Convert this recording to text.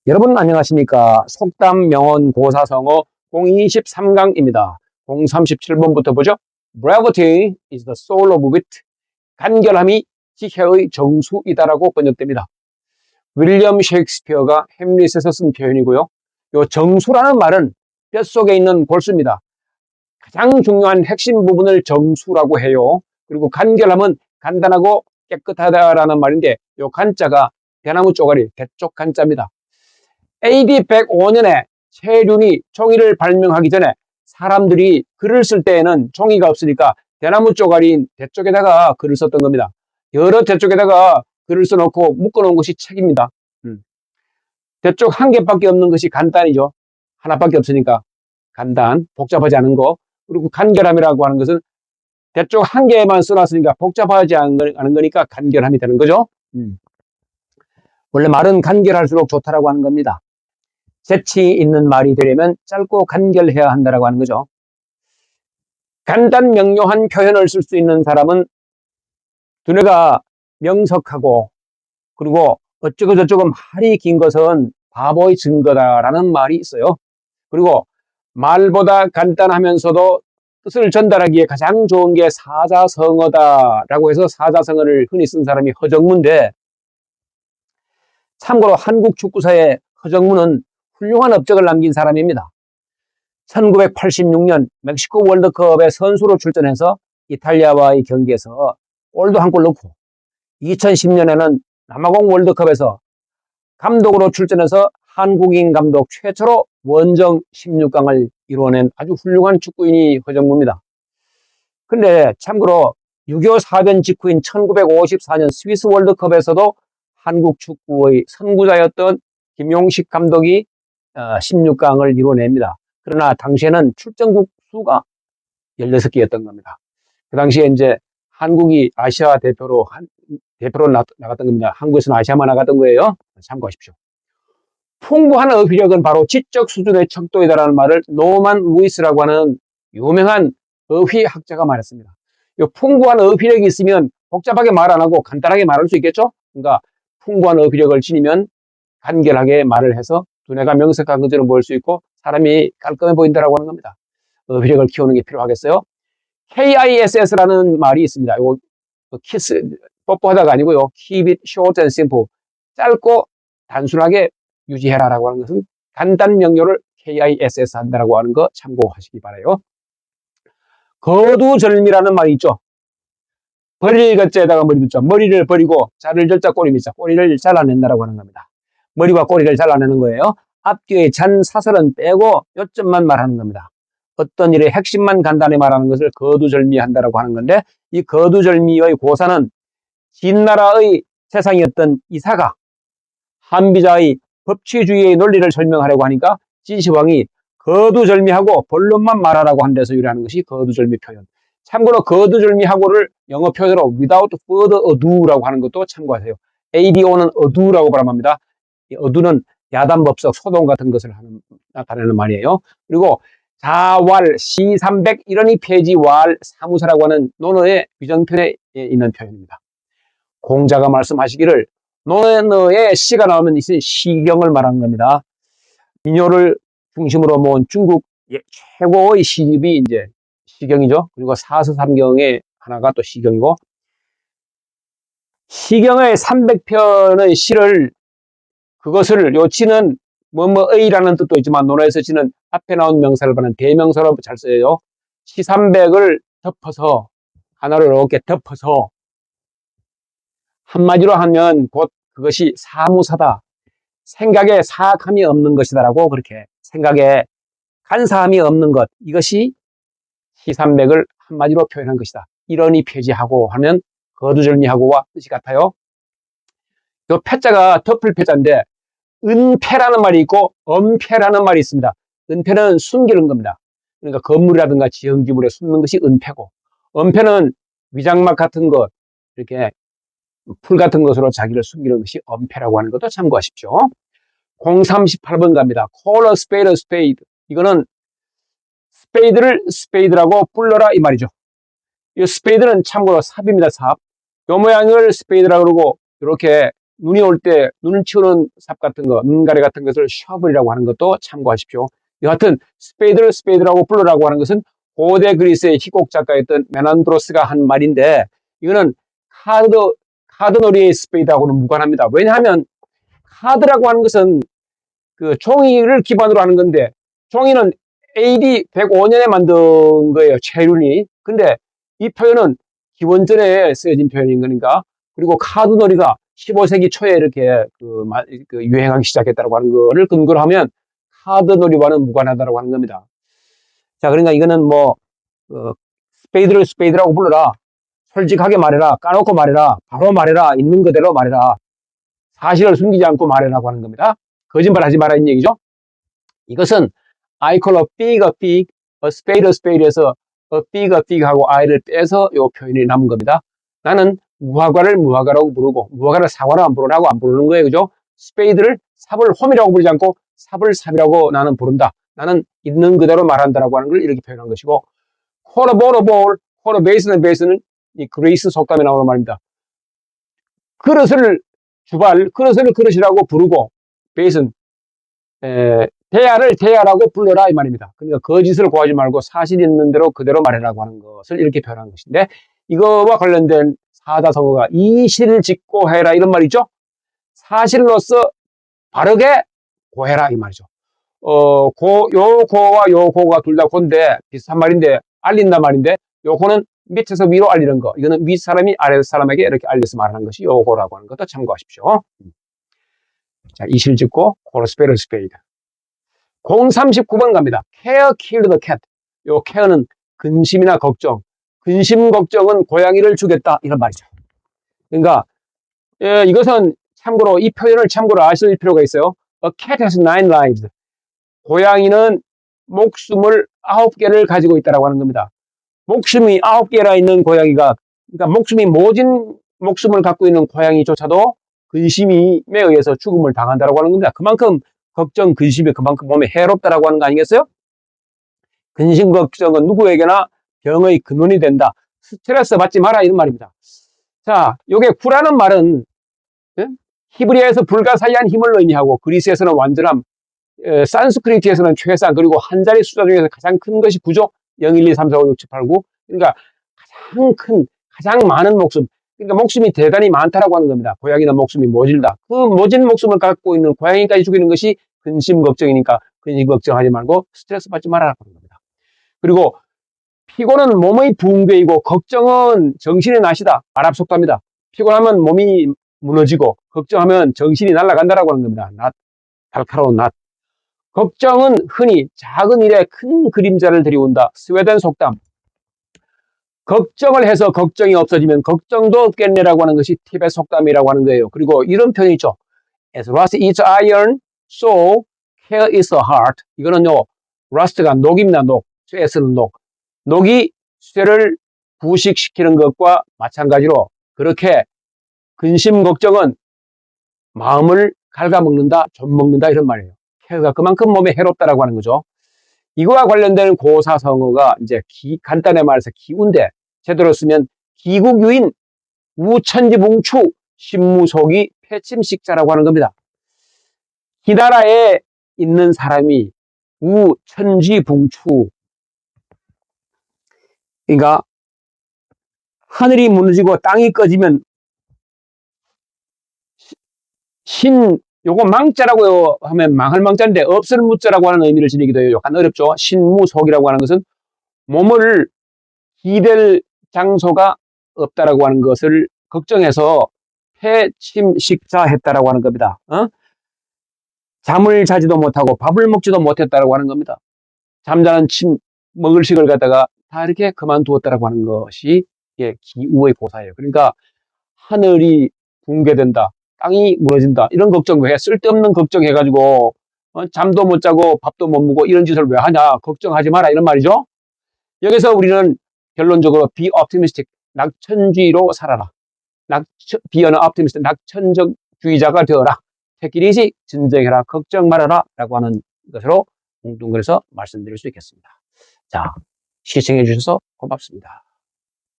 여러분 안녕하십니까? 속담 명언 고사성어 023강입니다. 037번부터 보죠. Brevity is the soul of wit. 간결함이 지혜의 정수이다라고 번역됩니다. 윌리엄 셰익스피어가 햄릿에서 쓴 표현이고요. 요 정수라는 말은 뼛속에 있는 골수입니다. 가장 중요한 핵심 부분을 정수라고 해요. 그리고 간결함은 간단하고 깨끗하다라는 말인데 요 간자가 대나무 쪼가리 대쪽 간자입니다. AD 105년에 세륜이 종이를 발명하기 전에 사람들이 글을 쓸 때에는 종이가 없으니까 대나무 쪼가리인 대쪽에다가 글을 썼던 겁니다. 여러 대쪽에다가 글을 써놓고 묶어놓은 것이 책입니다. 대쪽 한 개밖에 없는 것이 간단이죠. 하나밖에 없으니까 간단, 복잡하지 않은 거. 그리고 간결함이라고 하는 것은 대쪽 한 개만 써놨으니까 복잡하지 않은 거니까 간결함이 되는 거죠. 원래 말은 간결할수록 좋다라고 하는 겁니다. 재치 있는 말이 되려면 짧고 간결해야 한다라고 하는 거죠. 간단 명료한 표현을 쓸 수 있는 사람은 두뇌가 명석하고 그리고 어쩌고 저쩌고 말이 긴 것은 바보의 증거다라는 말이 있어요. 그리고 말보다 간단하면서도 뜻을 전달하기에 가장 좋은 게 사자성어다라고 해서 사자성어를 흔히 쓴 사람이 허정무인데, 참고로 한국 축구사의 허정무는 훌륭한 업적을 남긴 사람입니다. 1986년 멕시코 월드컵에 선수로 출전해서 이탈리아와의 경기에서 골도 한 골 넣고, 2010년에는 남아공 월드컵에서 감독으로 출전해서 한국인 감독 최초로 원정 16강을 이루어낸 아주 훌륭한 축구인이 허정무입니다. 근데 참고로 6.25 사변 직후인 1954년 스위스 월드컵에서도 한국 축구의 선구자였던 김용식 감독이 16강을 이뤄냅니다. 그러나 당시에는 출전국 수가 16개였던 겁니다. 그 당시에 이제 한국이 아시아 대표로 나갔던 겁니다. 한국에서는 아시아만 나갔던 거예요. 참고하십시오. 풍부한 어휘력은 바로 지적 수준의 척도이다라는 말을 노만 루이스라고 하는 유명한 어휘학자가 말했습니다. 이 풍부한 어휘력이 있으면 복잡하게 말 안 하고 간단하게 말할 수 있겠죠? 그러니까 풍부한 어휘력을 지니면 간결하게 말을 해서 두뇌가 명석한 것처럼 보일 수 있고 사람이 깔끔해 보인다라고 하는 겁니다. 어휘력을 키우는 게 필요하겠어요? KISS라는 말이 있습니다. 이거 키스, 뽀뽀하다가 아니고요. Keep it short and simple. 짧고 단순하게 유지해라라고 하는 것은 간단 명료를 KISS 한다라고 하는 거 참고하시기 바라요. 거두절미라는 말이 있죠. 버릴 것자에다가 머리 붙죠. 머리를 버리고 자를 절자 꼬리 밑자, 꼬리를 잘라낸다라고 하는 겁니다. 머리와 꼬리를 잘라내는 거예요. 앞뒤의 잔 사설은 빼고 요점만 말하는 겁니다. 어떤 일의 핵심만 간단히 말하는 것을 거두절미한다라고 하는 건데, 이 거두절미의 고사는 진나라의 세상이었던 이사가 한비자의 법치주의의 논리를 설명하려고 하니까 진시황이 거두절미하고 본론만 말하라고 한 데서 유래하는 것이 거두절미 표현. 참고로 거두절미하고를 영어 표현으로 without further ado라고 하는 것도 참고하세요. ADO는 ado라고 발음합니다. ado는 야단법석, 소동 같은 것을 나타내는 말이에요. 그리고 자왈, 시300, 이러니 폐지, 왈, 사무사라고 하는 논어의 비정편에 있는 표현입니다. 공자가 말씀하시기를 논어에 시가 나오면 이제 시경을 말하는 겁니다. 민요를 중심으로 모은 중국 최고의 시집이 이제 시경이죠. 그리고 사서삼경의 하나가 또 시경이고, 시경의 300편의 시를, 그것을 요치는 뭐뭐의라는 뜻도 있지만 논어에서 치는 앞에 나온 명사를 받는 대명사로 잘 써요. 시 300을 덮어서, 하나를 이렇게 덮어서, 한마디로 하면 곧 그것이 사무사다. 생각에 사악함이 없는 것이다라고, 그렇게 생각에 간사함이 없는 것, 이것이 시300을 한마디로 표현한 것이다. 이러니 폐지하고 하면 거두절미하고와 뜻이 같아요. 이 패자가 덮을 패자인데 은패라는 말이 있고 엄패라는 말이 있습니다. 은패는 숨기는 겁니다. 그러니까 건물이라든가 지형지물에 숨는 것이 은패고, 엄패는 위장막 같은 것, 이렇게 풀 같은 것으로 자기를 숨기는 것이 엄패라고 하는 것도 참고하십시오. 038번 갑니다. Call a spade a spade. 이거는 스페이드를 스페이드라고 불러라 이 말이죠. 이 스페이드는 참고로 삽입니다. 삽. 요 모양을 스페이드라고 그러고, 이렇게 눈이 올 때 눈을 치우는 삽 같은 거, 눈가래 같은 것을 셔블이라고 하는 것도 참고하십시오. 여하튼 스페이드를 스페이드라고 불러라고 하는 것은 고대 그리스의 희곡 작가였던 메난드로스가 한 말인데 이거는 카드놀이의 스페이드하고는 무관합니다. 왜냐하면 카드라고 하는 것은 그 종이를 기반으로 하는 건데 종이는 AD 105년에 만든 거예요. 체륜이. 근데 이 표현은 기원전에 쓰여진 표현인 거니까 그리고 카드놀이가 15세기 초에 이렇게 그 유행하기 시작했다고 하는 거를 근거로 하면 카드놀이와는 무관하다고 하는 겁니다. 자, 그러니까 이거는 뭐 스페이드를 스페이드라고 불러라. 솔직하게 말해라. 까놓고 말해라. 바로 말해라. 있는 그대로 말해라. 사실을 숨기지 않고 말해라고 하는 겁니다. 거짓말 하지 마라 이 얘기죠. 이것은 I call a pig a pig, a spade a spade에서 a pig a pig 하고 I를 빼서 이 표현이 남은 겁니다. 나는 무화과를 무화과라고 부르고 무화과를 사과라고 안 부르는 거예요. 그죠? 스페이드를 삽을 홈이라고 부르지 않고 삽을 삽이라고 나는 부른다. 나는 있는 그대로 말한다라고 하는 걸 이렇게 표현한 것이고 hold a ball a ball, hold a base는 base는 이 그레이스 속담에 나오는 말입니다. 그릇을 그릇을 그릇이라고 부르고 베이스는 대야를 대야라고 불러라 이 말입니다. 그러니까 거짓을 고하지 말고 사실 있는 대로 그대로 말해라고 하는 것을 이렇게 표현한 것인데 이거와 관련된 사자성어가 이실을 짓고 해라 이런 말이죠. 사실로서 바르게 고해라 이 말이죠. 요 고와 요 고가 둘 다 고인데 비슷한 말인데 알린다 말인데 요 고는 밑에서 위로 알리는 거. 이거는 윗사람이 아래 사람에게 이렇게 알려서 말하는 것이 요 고라고 하는 것도 참고하십시오. 자, 이실 짓고 고로스페르 스페이드. 039번 갑니다. Care killed the cat. 요 care는 근심이나 걱정. 근심 걱정은 고양이를 주겠다 이런 말이죠. 그러니까 이것은 참고로 이 표현을 참고로 아실 필요가 있어요. A cat has 9 lives. 고양이는 목숨을 9개를 가지고 있다라고 하는 겁니다. 목숨이 9개나 있는 고양이가 그러니까 목숨이 모진 목숨을 갖고 있는 고양이조차도 근심에 의해서 죽음을 당한다라고 하는 겁니다. 그만큼 걱정, 근심이 그만큼 몸에 해롭다라고 하는 거 아니겠어요? 근심, 걱정은 누구에게나 병의 근원이 된다. 스트레스 받지 마라 이런 말입니다. 자, 요게 구라는 말은 히브리어에서 불가사의한 힘을 의미하고 그리스에서는 완전함, 산스크리트에서는 최상 그리고 한 자리 숫자 중에서 가장 큰 것이 9죠. 0, 1, 2, 3, 4, 5, 6, 7, 8, 9. 그러니까 가장 큰, 가장 많은 목숨. 그러니까 목숨이 대단히 많다라고 하는 겁니다. 고양이는 목숨이 모질다. 그 모진 목숨을 갖고 있는 고양이까지 죽이는 것이 근심 걱정이니까 근심 걱정하지 말고 스트레스 받지 말아라고 하는 겁니다. 그리고 피곤은 몸의 붕괴이고 걱정은 정신의 낫이다. 아랍 속담입니다. 피곤하면 몸이 무너지고 걱정하면 정신이 날아간다라고 하는 겁니다. 낫, 달카로운 낫. 걱정은 흔히 작은 일에 큰 그림자를 들이온다. 스웨덴 속담. 걱정을 해서 걱정이 없어지면 걱정도 없겠네라고 하는 것이 티벳 속담이라고 하는 거예요. 그리고 이런 표현이 있죠. As rust eats iron, so care is a heart. 이거는요, rust가 녹입니다. 녹. 쇠에 쓰는 녹. 녹이 쇠를 부식시키는 것과 마찬가지로 그렇게 근심 걱정은 마음을 갉아먹는다, 좀먹는다 이런 말이에요. 케어가 그만큼 몸에 해롭다라고 하는 거죠. 이거와 관련된 고사성어가 이제 간단히 말해서 기운데 제대로 쓰면 기국유인, 우천지붕추, 신무속이 패침식자라고 하는 겁니다. 기나라에 있는 사람이 우천지붕추 그러니까 하늘이 무너지고 땅이 꺼지면 요거 망자라고 하면 망할 망자인데 없을 무자라고 하는 의미를 지니기도 해요. 약간 어렵죠. 신무속이라고 하는 것은 몸을 기댈 장소가 없다라고 하는 것을 걱정해서 패침식자했다라고 하는 겁니다. 잠을 자지도 못하고 밥을 먹지도 못했다라고 하는 겁니다. 잠자는 먹을 식을 갖다가 다 이렇게 그만두었다라고 하는 것이 기우의 고사예요. 그러니까 하늘이 붕괴된다. 땅이 무너진다. 이런 걱정 왜 해? 쓸데없는 걱정해가지고 잠도 못 자고 밥도 못 먹고 이런 짓을 왜 하냐. 걱정하지 마라. 이런 말이죠. 여기서 우리는 결론적으로 be optimistic, 낙천주의로 살아라. be an optimist, 낙천적주의자가 되어라. take it easy, 진정해라. 걱정 말아라. 라고 하는 것으로 뭉뚱그려서 말씀드릴 수 있겠습니다. 자, 시청해 주셔서 고맙습니다.